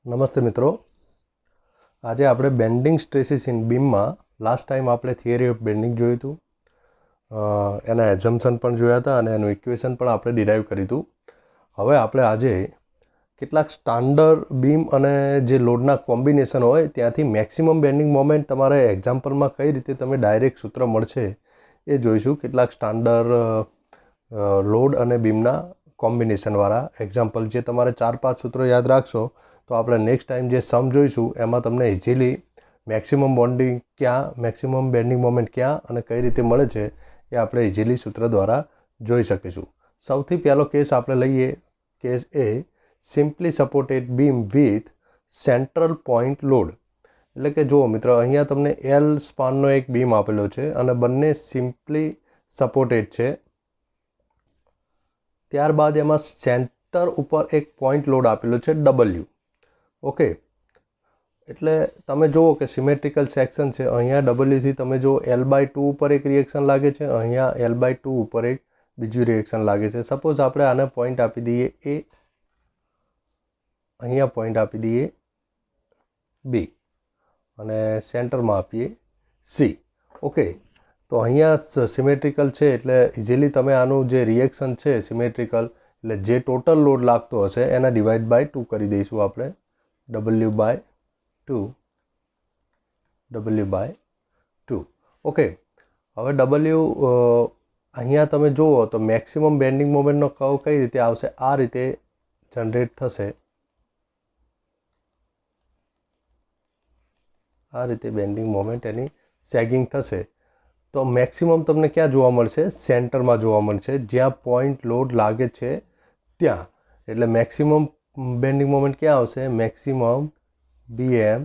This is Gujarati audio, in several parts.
નમસ્તે મિત્રો. આજે આપણે બેન્ડિંગ સ્ટ્રેસીસ ઇન બીમમાં લાસ્ટ ટાઈમ આપણે થિયરી ઓફ બેન્ડિંગ જોયું હતું, એના એઝમ્પશન પણ જોયા હતા અને એનું ઇક્વેશન પણ આપણે ડિરાઈવ કર્યું હતું. હવે આપણે આજે કેટલાક સ્ટાન્ડર્ડ બીમ અને જે લોડના કોમ્બિનેશન હોય ત્યાંથી મેક્સિમમ બેન્ડિંગ મોમેન્ટ તમારે એક્ઝામ્પલમાં કઈ રીતે તમે ડાયરેક્ટ સૂત્ર મળશે એ જોઈશું. કેટલાક સ્ટાન્ડર્ડ લોડ અને બીમના કોમ્બિનેશનવાળા એક્ઝામ્પલ જે તમારે 4-5 સૂત્રો યાદ રાખશો તો આપણે નેક્સ્ટ ટાઈમ જે સમ જોઈશું એમાં તમને ઇઝીલી મેક્સિમમ બેન્ડિંગ મોમેન્ટ ક્યાં અને કઈ રીતે મળે છે એ આપણે ઇઝીલી સૂત્ર દ્વારા જોઈ શકીશું. સૌથી પહેલો કેસ આપણે લઈએ. Case A simply supported beam with central point load. એટલે કે જુઓ મિત્રો, અહીંયા તમને એલ સ્પાનનો એક બીમ આપેલો છે અને બંને સિમ્પલી સપોર્ટેડ છે. ત્યારબાદ એમાં સેન્ટર ઉપર એક પોઈન્ટ લોડ આપેલો છે ડબલ્યુ. ઓકે, એટલે તમે જુઓ કે સિમેટ્રિકલ સેક્શન છે. અહીંયા ડબલ્યુથી તમે જો L/2 ઉપર એક રિએક્શન લાગે છે, અહીંયા L/2 ઉપર એક બીજું રિએક્શન લાગે છે. સપોઝ આપણે આને પોઈન્ટ આપી દઈએ એ, અહીંયા પોઈન્ટ આપી દઈએ બી અને સેન્ટરમાં આપીએ સી. ઓકે, તો અહીંયા સિમેટ્રિકલ છે એટલે ઇઝીલી તમે આનું જે રિએક્શન છે સિમેટ્રિકલ, એટલે જે ટોટલ લોડ લાગતો હશે એના ડિવાઈડ બાય 2 કરી દઈશું આપણે. W/2. ઓકે, હવે W અહીંયા તમે જુઓ તો મેક્સિમમ બેન્ડિંગ મોમેન્ટનો કર્વ કઈ રીતે આવશે, આ રીતે જનરેટ થશે. આ રીતે બેન્ડિંગ મોમેન્ટ એની સેગિંગ થશે. તો મેક્સિમમ તમને ક્યાં જોવા મળશે? સેન્ટરમાં જોવા મળશે, જ્યાં પોઈન્ટ લોડ લાગે છે ત્યાં. એટલે મેક્સિમમ બેન્ડિંગ મોમેન્ટ ક્યાં આવશે? Maximum BM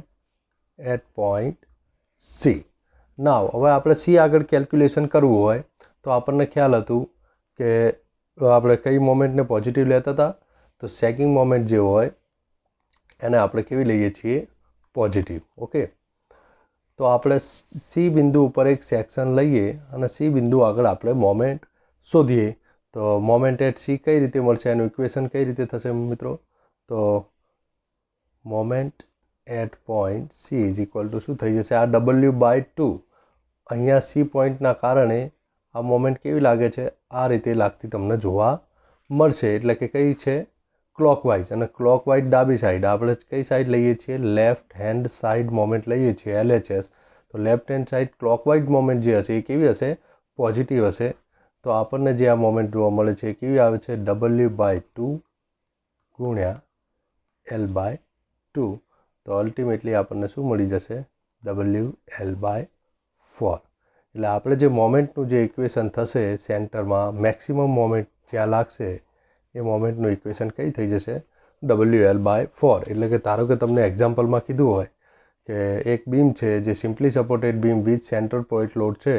at point C. Now હવે આપણે સી આગળ કેલ્ક્યુલેશન કરવું હોય તો આપણને ખ્યાલ હતું કે આપણે કઈ મોમેન્ટને પોઝિટિવ લેતા હતા, તો સેગિંગ મોમેન્ટ જે હોય એને આપણે કેવી લઈએ છીએ? પોઝિટિવ. ઓકે, તો આપણે સી બિંદુ ઉપર એક સેક્શન લઈએ અને સી બિંદુ આગળ આપણે મોમેન્ટ શોધીએ. તો મોમેન્ટ એટ સી કઈ રીતે મળશે, એનું ઇક્વેશન કઈ રીતે થશે મિત્રો? તો moment at point she is equal to શું થઈ જશે? આ W/2 અહીંયા સી પોઈન્ટના કારણે આ મોમેન્ટ કેવી લાગે છે? આ રીતે લાગતી તમને જોવા મળશે. એટલે કે કઈ છે? ક્લોકવાઇઝ. અને ક્લોકવાઇઝ ડાબી સાઈડ. આપણે કઈ સાઈડ લઈએ છીએ? લેફ્ટ હેન્ડ સાઈડ મોમેન્ટ લઈએ છીએ, LHS. તો left hand side clockwise moment જે હશે એ કેવી હશે? પોઝિટિવ હશે. તો આપણને જે આ મોમેન્ટ જોવા મળે છે એ કેવી આવે છે? W/2 ગુણ્યા L/2. તો અલ્ટિમેટલી આપણને શું મળી જશે? WL/4. એટલે આપણે જે મોમેન્ટનું જે ઇક્વેશન થશે સેન્ટરમાં, મેક્સિમમ મોમેન્ટ જ્યાં લાગશે એ મોમેન્ટનું ઇક્વેશન કઈ થઈ જશે? WL/4. એટલે કે ધારો કે તમને એક્ઝામ્પલમાં કીધું હોય કે એક બીમ છે જે simply supported beam with centre point load છે,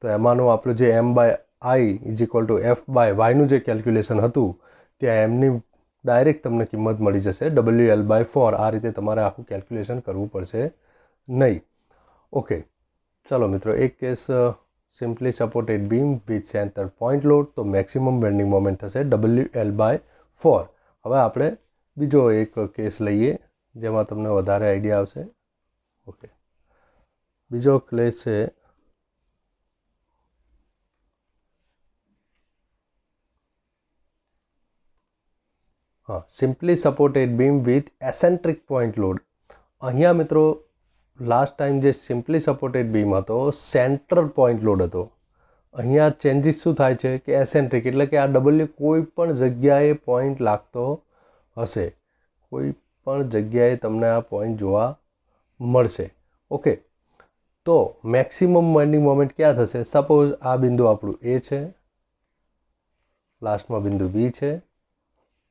તો એમાંનું આપણું જે M/I ઇઝ ઇક્વલ ટુ F/Yનું જે કેલ્ક્યુલેશન હતું ત્યાં એમની ડાયરેક્ટ તમને કિંમત મળી જશે WL/4. આ રીતે તમારે આખું કેલ્ક્યુલેશન કરવું પડશે નહીં. ઓકે, ચલો મિત્રો, એક case simply supported beam with centre point load, તો મેક્સિમમ બેન્ડિંગ મોમેન્ટ થશે WL/4. હવે આપણે બીજો એક કેસ લઈએ જેમાં તમને વધારે આઈડિયા આવશે. ઓકે, બીજો કેસ છે simply supported beam with eccentric point load. અહીંયા મિત્રો લાસ્ટ ટાઈમ જે સિમ્પલી સપોર્ટેડ બીમ હતો સેન્ટ્રલ પોઈન્ટ લોડ હતો. અહીંયા ચેન્જીસ શું થાય છે કે એસેન્ટ્રિક, એટલે કે આ W કોઈ પણ જગ્યાએ પોઈન્ટ લાગતો હશે, કોઈ પણ જગ્યાએ તમને આ પોઈન્ટ જોવા મળશે. ઓકે, તો મેક્સિમમ બેન્ડિંગ મોમેન્ટ ક્યાં થશે? સપોઝ આ બિંદુ આપણું A છે, લાસ્ટમાં બિંદુ B છે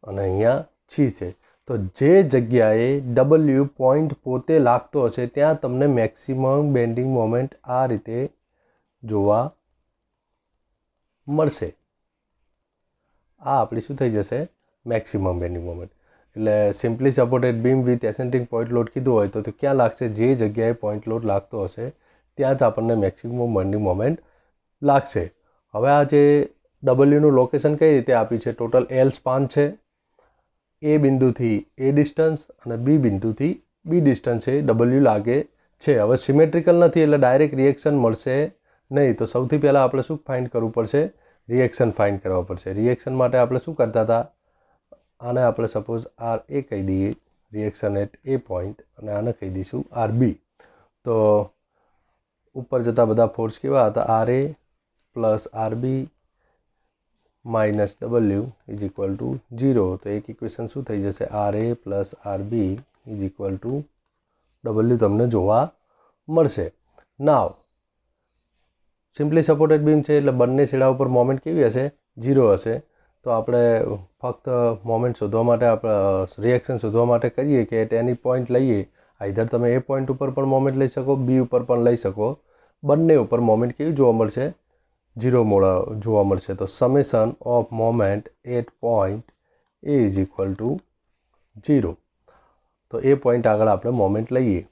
અને અહીંયા C છે. તો જે જગ્યાએ W પોઈન્ટ પોતે લાગતો હશે ત્યાં તમને મેક્સિમમ બેન્ડિંગ મોમેન્ટ આ રીતે જોવા મળશે. આ આપણી શું થઈ જશે? Maximum bending moment. એટલે simply supported beam with eccentric point load કીધું હોય તો ક્યાં લાગશે? જે જગ્યાએ પોઈન્ટ લોડ લાગતો હશે ત્યાં જ આપણને મેક્સિમમ બેન્ડિંગ મોમેન્ટ લાગશે. હવે આ જે Wનું લોકેશન કઈ રીતે આપ્યું છે? ટોટલ L સ્પાન છે એ બિંદુથી એ ડિસ્ટન્સ અને બી બિંદુથી બી ડિસ્ટન્સે ડબલ્યુ લાગે છે. હવે સિમેટ્રિકલ નથી એટલે ડાયરેક્ટ રિએક્શન મળશે નહીં. તો સૌથી પહેલાં આપણે શું ફાઇન્ડ કરવું પડશે? રિએક્શન ફાઇન્ડ કરવા પડશે. રિએક્શન માટે આપણે શું કરતા હતા? આને આપણે સપોઝ આર એ કહી દઈએ, રિએક્શન એટ એ પોઈન્ટ, અને આને કહી દઈશું આર બી. તો ઉપર જતા બધા ફોર્સ કેવા હતા? R A plus R B minus W is equal to 0. તો એક ઇક્વેશન શું થઈ જશે? R A plus R B is equal to W તમને જોવા મળશે. નાવ સિમ્પલી સપોર્ટેડ બીમ છે એટલે બંને છેડા ઉપર મોમેન્ટ કેવી હશે? 0 હશે. તો આપણે ફક્ત મોમેન્ટ શોધવા માટે આપણે રિએક્શન શોધવા માટે કરીએ કે એટ એની પોઈન્ટ લઈએ. આઈધર તમે એ પોઈન્ટ ઉપર પણ મોમેન્ટ લઈ શકો, બી ઉપર પણ લઈ શકો. બંને ઉપર મોમેન્ટ કેવી જોવા મળશે? 0 જોવા મળશે. તો summation of moment eight point A is equal to 0. તો એ પોઈન્ટ આગળ આપણે મોમેન્ટ લઈએ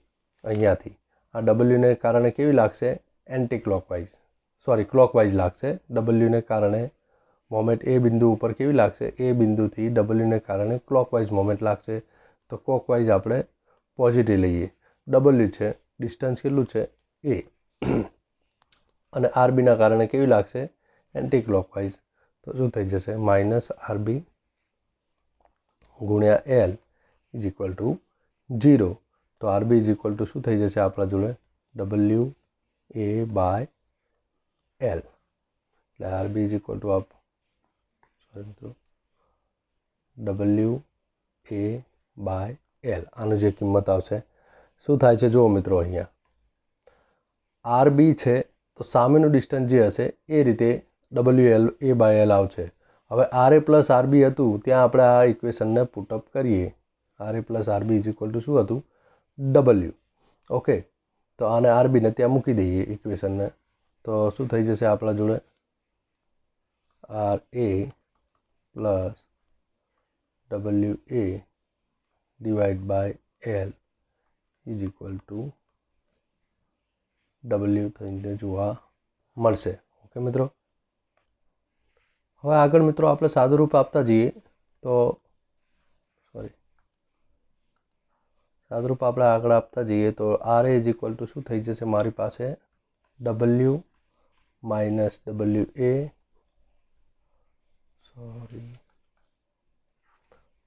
અહીંયાથી. આ ડબલ્યુને કારણે કેવી લાગશે? એન્ટી ક્લોકવાઇઝ, સોરી ક્લોકવાઇઝ લાગશે. ડબલ્યુને કારણે મોમેન્ટ એ બિંદુ ઉપર કેવી લાગશે? એ બિંદુથી ડબલ્યુને કારણે ક્લોકવાઇઝ મોમેન્ટ લાગશે. તો ક્લોકવાઇઝ આપણે પોઝિટિવ લઈએ. ડબલ્યુ છે, ડિસ્ટન્સ કેટલું છે? એ. અને આરબીના કારણે કેવી લાગશે? Anti clockwise. તો શું થઈ જશે? માઇનસ આરબી ગુણ્યા એલ ઇઝ ઇક્વલ ટુ 0. તો આરબી ઇઝ ઇક્વલ ટુ શું થઈ જશે આપણા જોડે? W A by L. એટલે RB is equal to W A by L. આનું જે કિંમત આવશે શું થાય છે જુઓ મિત્રો, અહીંયા આરબી છે તો સામેનું ડિસ્ટન્સ જે હશે એ રીતે W L A by L આવશે. હવે આર એ પ્લસ આરબી હતું ત્યાં આપણે આ ઇક્વેશનને પુટઅપ કરીએ. R A plus RB is equal to શું હતું? ડબલ્યુ. ઓકે, તો આને આરબીને ત્યાં મૂકી દઈએ ઇક્વેશનને. તો શું થઈ જશે આપણા જોડે? R A plus W A divide by L is equal to W થઈને જોવા મળશે. ઓકે મિત્રો, હવે આગળ મિત્રો આપણે સાદુરૂપ આપતા જઈએ. તો સાદુરૂપ આપણે આગળ આપતા જઈએ તો R A is equal to શું થઈ જશે મારી પાસે? W minus W A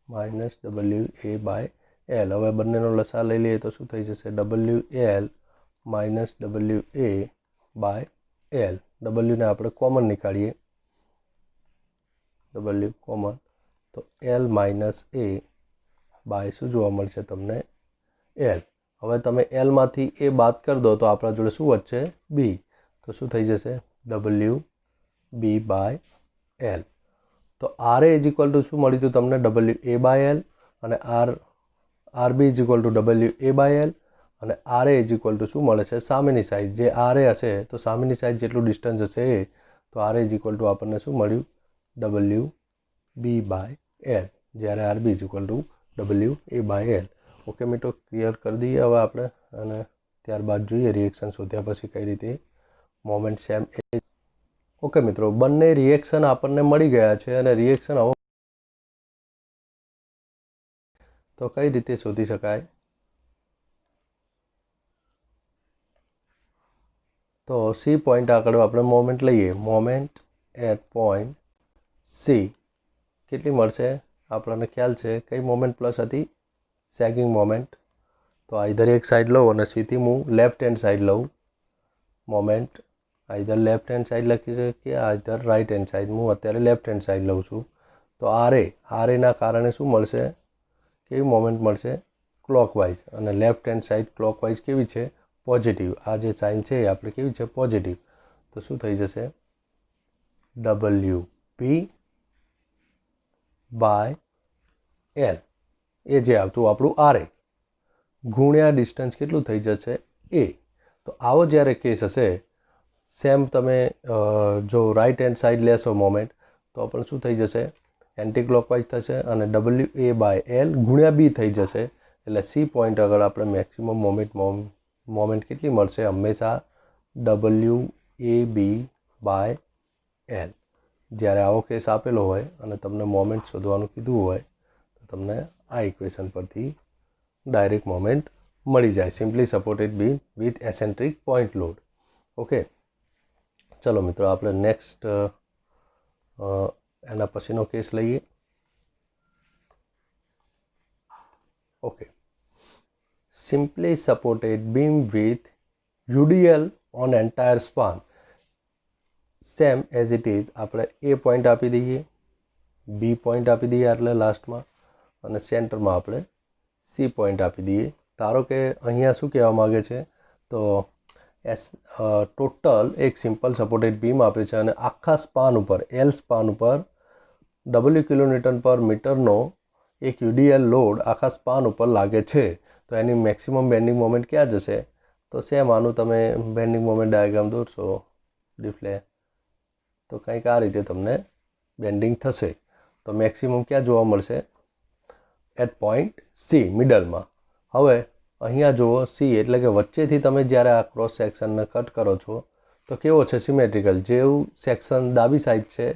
minus W A by L. હવે બંનેનો લસા લઈ લઈએ તો શું થઈ જશે? W L minus W A by L. ડબલ્યુને આપણે કોમન નીકાળીએ, ડબલ્યુ કોમન, તો એલ માઇનસ એ બાય શું જોવા મળશે તમને? એલ. હવે તમે એલમાંથી એ બાદ કરી દો તો આપણા જોડે શું વધશે? બી. તો શું થઈ જશે? W B by L. તો R A is equal to શું મળ્યું હતું તમને? W A by L. અને R B is equal to W A by L. અને R A is equal to શું મળે છે? સામેની સાઈડ જે આર એ હશે તો સામેની સાઈડ જેટલું ડિસ્ટન્સ હશે તો R A is equal to આપણને શું મળ્યું? W B by L. જ્યારે R B is equal to W A by L. Okay મિત્રો, ક્લિયર કરી દઈએ હવે આપણે, અને ત્યારબાદ જોઈએ રિએક્શન શોધ્યા પછી કઈ રીતે મોમેન્ટ સેમ. ઓકે મિત્રો, બંને રિએક્શન આપણને મળી ગયા છે અને રિએક્શન હવે તો કઈ રીતે શોધી શકાય? તો સી પોઈન્ટ આગળ આપણે મોમેન્ટ લઈએ. મોમેન્ટ એટ પોઈન્ટ સી કેટલી મળશે? આપણને ખ્યાલ છે કઈ મોમેન્ટ પ્લસ હતી? સેગિંગ મોમેન્ટ. તો આઈધર એક સાઈડ લઉં અને સીથી હું લેફ્ટ હેન્ડ સાઈડ લઉં. Moment either left hand side લખી શકીએ, આઈધર રાઈટ હેન્ડ સાઈડ. હું અત્યારે લેફ્ટ હેન્ડ સાઈડ લઉં છું. તો આર એના કારણે શું મળશે? કેવી મોમેન્ટ મળશે? ક્લોકવાઇઝ. અને લેફ્ટ હેન્ડ સાઈડ ક્લોકવાઇઝ કેવી છે? પોઝિટિવ. આ જે સાઇન છે એ આપણે કેવી છે? પોઝિટિવ. તો શું થઈ જશે? ડબલ્યુ પી બાય એલ એ જે આવતું આપણું આર એ ગુણ્યા ડિસ્ટન્સ કેટલું થઈ જશે? એ. તો આવો જ્યારે કેસ હશે, સેમ તમે જો રાઈટ હેન્ડ સાઈડ લેશો મોમેન્ટ તો પણ શું થઈ જશે? એન્ટી ક્લોકવાઇઝ થશે અને ડબલ્યુ એ બાય એલ ગુણ્યા બી થઈ જશે. એટલે સી પોઈન્ટ આગળ આપણે મેક્સિમમ મોમેન્ટ કેટલી મળશે? હંમેશા W A B by L. જ્યારે આવો કેસ આપેલો હોય અને તમને મોમેન્ટ શોધવાનું કીધું હોય તો તમને આ ઇક્વેશન પરથી ડાયરેક્ટ મોમેન્ટ મળી જાય, simply supported beam with eccentric point load. Okay, ચલો મિત્રો આપણે નેક્સ્ટ એના પછીનો કેસ લઈએ. Okay, simply supported beam with UDL on entire span. Same as it is આપણે એ પોઈન્ટ આપી દઈએ, બી પોઈન્ટ આપી દઈએ એટલે લાસ્ટમાં, અને સેન્ટરમાં આપણે સી પોઈન્ટ આપી દઈએ. ધારો કે અહીંયા શું કહેવા માગે છે, તો ટોટલ એક સિમ્પલ સપોર્ટેડ બીમ આપે છે અને આખા સ્પાન ઉપર એલ સ્પાન ઉપર W કિલોન્યુટન પર મીટરનો એક UDL લોડ આખા સ્પાન ઉપર લાગે છે. તો એની મેક્સિમમ બેન્ડિંગ મોમેન્ટ ક્યાં જશે? તો સેમ આનું તમે બેન્ડિંગ મોમેન્ટ ડાયાગ્રામ દોરશો ડિસ્પ્લે, તો કંઈક આ રીતે તમને બેન્ડિંગ થશે. તો મેક્સિમમ ક્યાં જોવા મળશે? એટ પોઈન્ટ સી, મિડલમાં. હવે અહીંયા જુઓ, સી એટલે કે વચ્ચેથી તમે જ્યારે આ ક્રોસ સેક્શનને કટ કરો છો તો કેવો છે? સિમેટ્રિકલ. જેવું સેક્શન ડાબી સાઈડ છે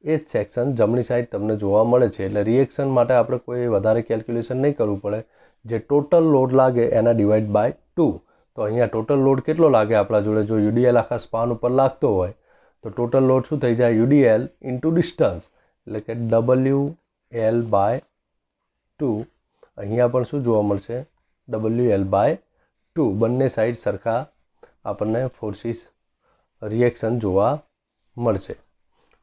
એ જ સેક્શન જમણી સાઈડ તમને જોવા મળે છે. એટલે રિએક્શન માટે આપણે કોઈ વધારે કેલ્ક્યુલેશન નહીં કરવું પડે. જે ટોટલ લોડ લાગે એના ડિવાઈડ બાય 2. તો અહીંયા ટોટલ લોડ કેટલો લાગે આપણા જોડે? જો UDL આખા સ્પાન ઉપર લાગતો હોય તો ટોટલ લોડ શું થઈ જાય? UDL ઇન્ટુ ડિસ્ટન્સ, એટલે કે WL બાય 2. અહીંયા પણ શું જોવા મળશે? WL by 2. બંને સાઈડ સરખા આપણને ફોર્સિસ રિએક્શન જોવા મળશે.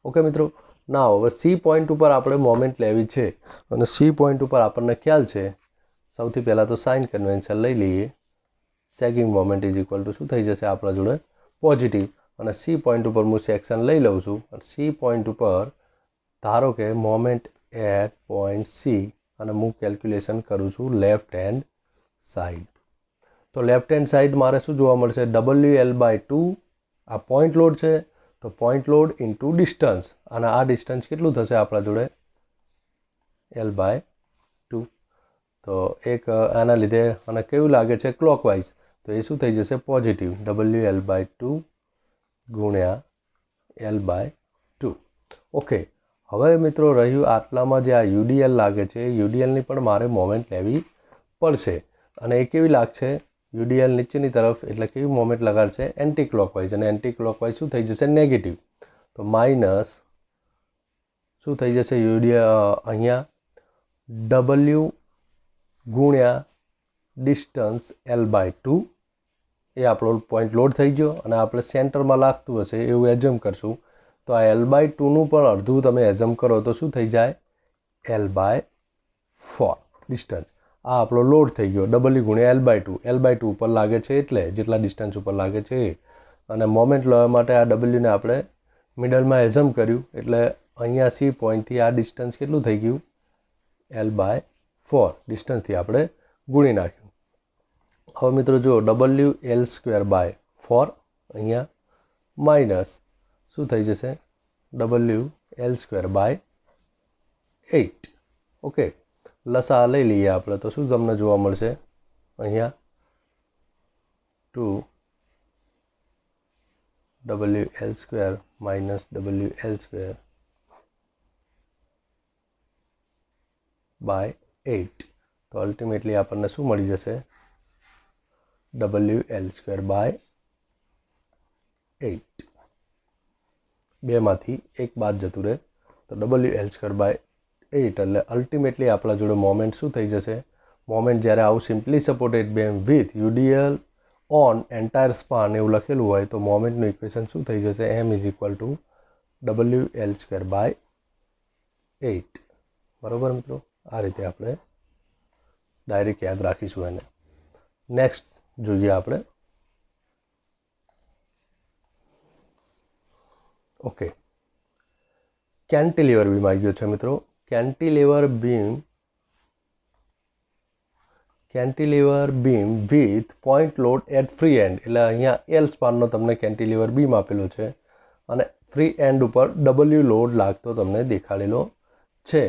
ઓકે મિત્રો, ના હવે સી પોઈન્ટ ઉપર આપણે મોમેન્ટ લેવી છે અને સી પોઈન્ટ ઉપર આપણને ખ્યાલ છે, સૌથી પહેલાં તો સાઇન કન્વેન્શન લઈ લઈએ. સેગિંગ મોમેન્ટ ઇઝ ઇક્વલ ટુ શું થઈ જશે આપણા જોડે? પોઝિટિવ. અને સી પોઈન્ટ ઉપર હું સેક્શન લઈ લઉં છું. સી પોઈન્ટ ઉપર ધારો કે મોમેન્ટ એટ પોઈન્ટ સી, અને હું કેલ્ક્યુલેશન કરું છું લેફ્ટ હેન્ડ સાઈડ. તો લેફ્ટ હેન્ડ સાઈડ મારે શું જોવા મળશે? WL by 2. આ પોઈન્ટ લોડ છે તો પોઈન્ટ લોડ ઇન્ટુ ડિસ્ટન્સ, અને આ ડિસ્ટન્સ કેટલું થશે આપણા જોડે? L by 2. તો એક આના લીધે, અને કેવું લાગે છે? ક્લોકવાઇઝ. તો એ શું થઈ જશે? પોઝિટિવ. WL બાય 2 ગુણ્યા L બાય 2. ઓકે, હવે મિત્રો રહ્યું આટલામાં જે આ UDL લાગે છે, UDLની પણ મારે મોમેન્ટ લેવી પડશે. અને એ કેવી લાગશે? UDL નીચેની તરફ, એટલે કેવી મોમેન્ટ લગાડશે? Anti clockwise. અને એન્ટી ક્લોકવાઇઝ શું થઈ જશે? નેગેટિવ. તો માઇનસ શું થઈ જશે? અહીંયા W ગુણ્યા ડિસ્ટન્સ L બાય 2. એ આપણો પોઈન્ટ લોડ થઈ ગયો, અને આપણે સેન્ટરમાં લાગતું હશે એવું એઝમ કરશું. તો આ L બાય 2નું પણ અડધું તમે એઝમ કરો તો શું થઈ જાય? L by 4 distance. આ આપણો લોડ થઈ ગયો, W ગુણ્યા L બાય 2. L બાય 2 ઉપર લાગે છે એટલે જેટલા ડિસ્ટન્સ ઉપર લાગે છે એ. અને મોમેન્ટ લેવા માટે આ Wને આપણે મિડલમાં એઝમ કર્યું, એટલે અહીંયા સી પોઈન્ટથી આ ડિસ્ટન્સ કેટલું થઈ ગયું? L બાય 4 ડિસ્ટન્સથી આપણે ગુણી નાખ્યું. હવે મિત્રો જો WL સ્ક્વેર બાય 4, અહીંયા માઇનસ શું થઈ જશે? WL square by 8. ઓકે, લસા લઈ લઈએ આપણે તો શું તમને જોવા મળશે? અહીંયા 2WL square minus WL square by 8. તો અલ્ટિમેટલી આપણને શું મળી જશે? WL square by 8. બેમાંથી એક બાદ જતું રહે તો WL સ્ક્વેર બાય 8. એટલે અલ્ટિમેટલી આપણા જોડે મોમેન્ટ શું થઈ જશે? મોમેન્ટ જ્યારે આવું simply supported beam with UDL on entire span એવું લખેલું હોય તો મોમેન્ટનું ઇક્વેશન શું થઈ જશે? M is equal to WL square by 8. બરાબર મિત્રો, આ રીતે આપણે ડાયરેક્ટ યાદ રાખીશું એને. નેક્સ્ટ જોઈએ આપણે. ઓકે, કેન્ટિલીવર બીમ આવી ગયો છે મિત્રો. Cantilever beam with point load at free end. એટલે અહીંયા L સ્પાનનો તમને કેન્ટિલીવર બીમ આપેલો છે અને ફ્રી એન્ડ ઉપર W લોડ લાગતો તમને દેખાડેલો છે.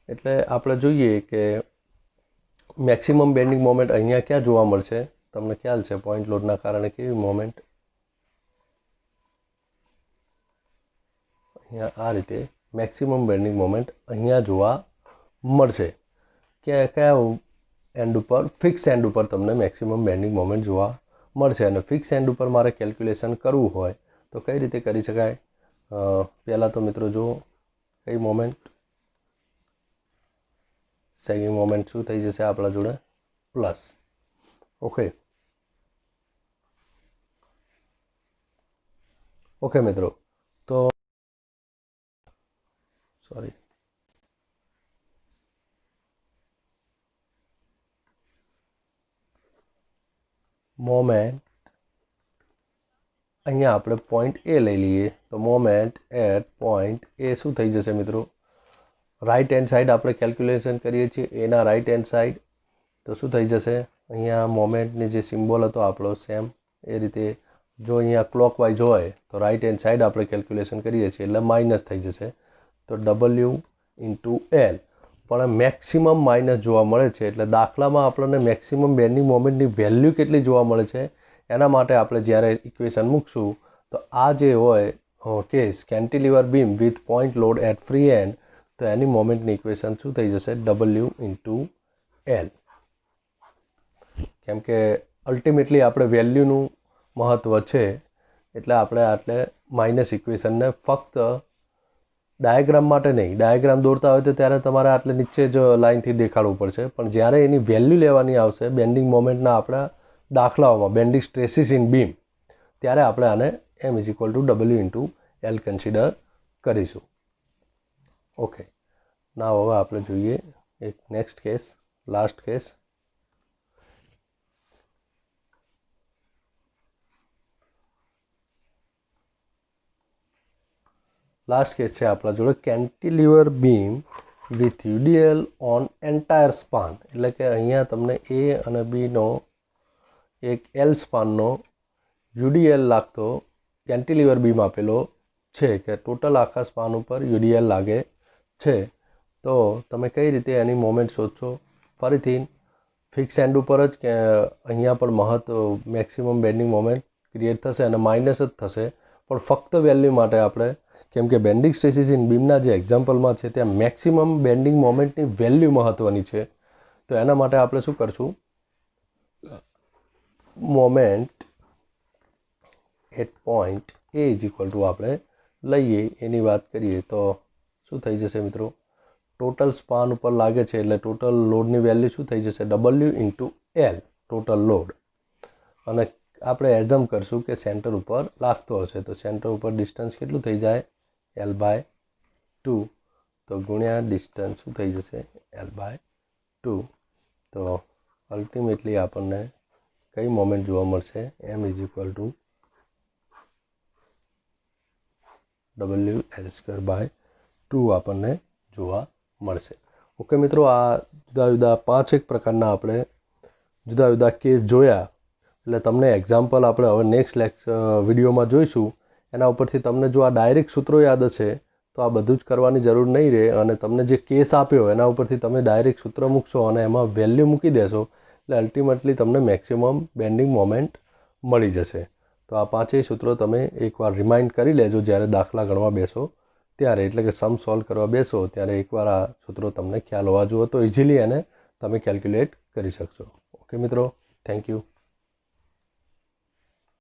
એટલે આપણે જોઈએ કે મેક્સિમમ બેન્ડિંગ મોમેન્ટ અહીંયા ક્યાં જોવા મળશે? તમને ખ્યાલ છે પોઈન્ટ લોડના કારણે કેવી મોમેન્ટ? અહીંયા આ રીતે મેક્સિમમ બેન્ડિંગ મોમેન્ટ અહીંયા જોવા મળશે. કયા એન્ડ ઉપર, ફિક્સ એન્ડ ઉપર તમને મેક્સિમમ બેન્ડિંગ મોમેન્ટ જોવા મળશે. અને ફિક્સ એન્ડ ઉપર મારે કેલ્ક્યુલેશન કરવું હોય તો કઈ રીતે કરી શકાય? પહેલાં તો મિત્રો જુઓ કઈ મોમેન્ટ, સેગિંગ મોમેન્ટ શું થઈ જશે આપણા જોડે? પ્લસ. ઓકે મિત્રો, તો સોરી, મોમેન્ટ અહીંયા આપણે પોઈન્ટ એ લઈ લઈએ તો મોમેન્ટ એટ પોઈન્ટ એ શું થઈ જશે મિત્રો? રાઈટ હેન્ડ સાઈડ આપણે કેલ્ક્યુલેશન કરીએ છીએ, એના રાઈટ હેન્ડ સાઈડ તો શું થઈ જશે? અહીંયા મોમેન્ટની જે સિમ્બોલ હતો આપણો સેમ એ રીતે, જો અહીંયા ક્લોકવાઇઝ હોય તો રાઈટ હેન્ડ સાઈડ આપણે કેલ્ક્યુલેશન કરીએ છીએ એટલે માઇનસ થઈ જશે. તો W ઇન્ટુ L, પણ મેક્સિમમ માઇનસ જોવા મળે છે. એટલે દાખલામાં આપણને મેક્સિમમ બેન્ડિંગ મોમેન્ટની વેલ્યુ કેટલી જોવા મળે છે એના માટે આપણે જ્યારે ઇક્વેશન મૂકશું તો આ જે હોય case cantilever beam with point load at free end, તો એની મોમેન્ટની ઇક્વેશન શું થઈ જશે? W into L. કેમ કે અલ્ટિમેટલી આપણે વેલ્યુનું મહત્ત્વ છે એટલે આપણે આટલે માઇનસ ઇક્વેશનને ફક્ત ડાયાગ્રામ માટે નહીં, ડાયાગ્રામ દોરતા હોય તો ત્યારે તમારે આટલે નીચે જ લાઇનથી દેખાડવું પડશે, પણ જ્યારે એની વેલ્યુ લેવાની આવશે બેન્ડિંગ મોમેન્ટના આપણા દાખલાઓમાં, બેન્ડિંગ સ્ટ્રેસીસ ઇન બીમ, ત્યારે આપણે આને M=W ઇન્ટુ L કન્સિડર કરીશું. ઓકે, ના હવે આપણે જોઈએ એક next case, last case. Last case છે આપણા જોડે cantilever beam with UDL on entire span. એટલે કે અહીંયા તમને A અને Bનો એક L સ્પાનનો UDL લાગતો કેન્ટિલીવર બીમ આપેલો છે કે ટોટલ આખા સ્પાન ઉપર UDL લાગે છે. તો તમે કઈ રીતે એની મોમેન્ટ શોધશો? ફરીથી ફિક્સ એન્ડ ઉપર જ કે અહીંયા પણ મેક્સિમમ બેન્ડિંગ મોમેન્ટ ક્રિએટ થશે અને માઇનસ જ થશે, પણ ફક્ત વેલ્યુ માટે આપણે, કેમ કે બેન્ડિંગ સ્ટ્રેસીસ ઇન બીમના જે એક્ઝામ્પલમાં છે ત્યાં મેક્સિમમ બેન્ડિંગ મોમેન્ટની વેલ્યુ મહત્ત્વની છે. તો એના માટે આપણે શું કરશું? મોમેન્ટ એટ પોઈન્ટ A = આપણે લઈએ એની વાત કરીએ તો શું થઈ જશે મિત્રો? ટોટલ સ્પાન ઉપર લાગે છે એટલે ટોટલ લોડની વેલ્યુ શું થઈ જશે? W into L, total load. અને આપણે એઝમ કરશું કે સેન્ટર ઉપર લાગતો હશે તો સેન્ટર ઉપર ડિસ્ટન્સ કેટલું થઈ જાય? L/2. તો ગુણ્યા ડિસ્ટન્સ શું થઈ જશે? L/2. તો અલ્ટિમેટલી આપણને કઈ મોમેન્ટ જોવા મળશે? M=WL²/2 આપણને જોવા મળશે. ઓકે મિત્રો, આ જુદા જુદા 5 પ્રકારના આપણે જુદા જુદા કેસ જોયા. એટલે તમને એક્ઝામ્પલ આપણે હવે નેક્સ્ટ વિડીયોમાં જોઈશું. એના ઉપરથી તમને જો આ ડાયરેક્ટ સૂત્રો યાદ હશે તો આ બધું જ કરવાની જરૂર નહીં રહે, અને તમને જે કેસ આપ્યો એના ઉપરથી તમે ડાયરેક્ટ સૂત્ર મૂકશો અને એમાં વેલ્યુ મૂકી દેશો એટલે અલ્ટિમેટલી તમને મેક્સિમમ બેન્ડિંગ મોમેન્ટ મળી જશે. તો આ 5 સૂત્રો તમે એકવાર રિમાઇન્ડ કરી લેજો જ્યારે દાખલા ગણવા બેસો ત્યારે, એટલે કે સમ સોલ્વ કરવા બેસો ત્યારે એકવાર આ સૂત્રો તમને ખ્યાલ હોવા જોઈએ તો ઇઝીલી એને તમે કેલ્ક્યુલેટ કરી શકશો. ઓકે મિત્રો, થેન્ક યુ.